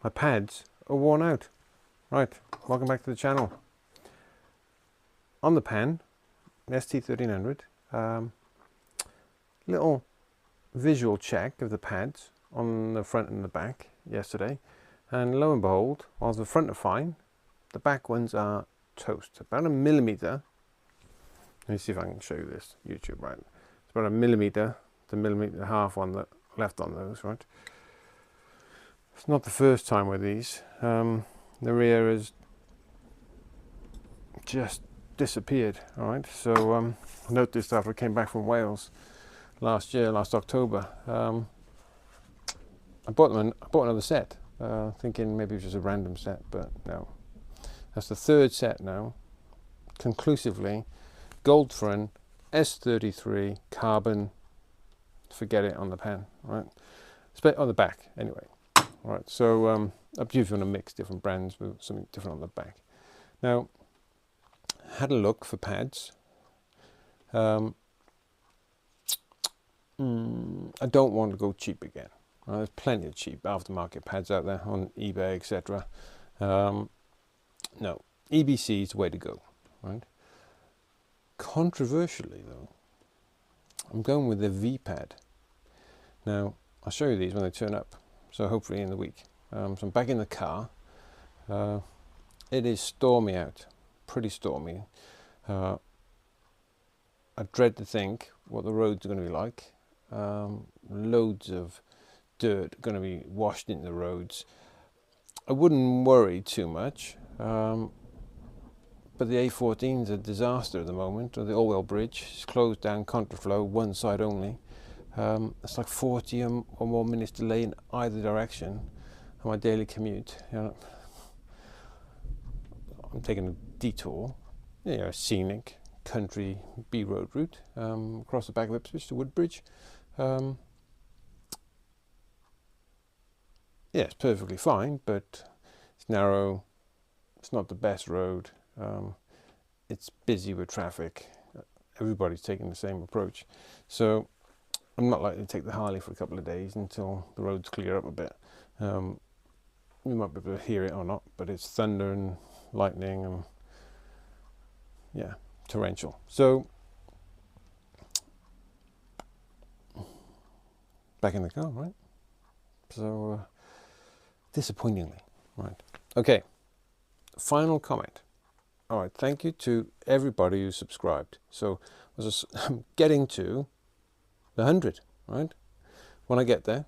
my pads are worn out. Right, welcome back to the channel. On the Pan, ST1300, little visual check of the pads on the front and the back yesterday, and lo and behold, while the front are fine, the back ones are toast. About a millimetre. Let me see if I can show you this, YouTube, right? It's about a millimetre, the millimetre and a half one that left on those, right? It's not the first time with these. The rear has just disappeared, all right? So I noticed after I came back from Wales last October, I bought another set, thinking maybe it was just a random set, but no. That's the third set now, conclusively. Goldfren S33 carbon, forget it on the Pan, right? On the back, anyway. All right, so up to you if you want to mix different brands with something different on the back. Now, had a look for pads. I don't want to go cheap again. There's plenty of cheap aftermarket pads out there on eBay, etc. No, EBC is the way to go, right? Controversially, though, I'm going with the Vee Pad. Now, I'll show you these when they turn up, so hopefully in the week. So I'm back in the car. It is stormy out, pretty stormy. I dread to think what the roads are going to be like. Loads of dirt going to be washed into the roads. I wouldn't worry too much, but the A14 is a disaster at the moment. The all-wheel bridge is closed down, contraflow, one side only. It's like 40 or more minutes delay in either direction on my daily commute. You know, I'm taking a detour, a scenic country B road route across the back of Ipswich to Woodbridge. Yeah, it's perfectly fine, but it's narrow. It's not the best road. It's busy with traffic. Everybody's taking the same approach. So I'm not likely to take the Harley for a couple of days until the roads clear up a bit. You might be able to hear it or not, but it's thunder and lightning and yeah, torrential. So back in the car, right? So disappointingly, right? Okay, final comment. All right, thank you to everybody who subscribed. So I'm getting to the 100, right? When I get there,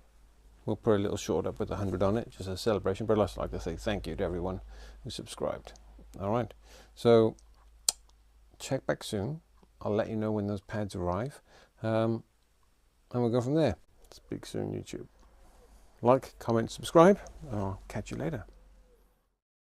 we'll put a little short up with the 100 on it, just a celebration. But I'd just like to say thank you to everyone who subscribed. All right, so check back soon. I'll let you know when those pads arrive, and we'll go from there. Speak soon, YouTube. Like, comment, subscribe. I'll catch you later.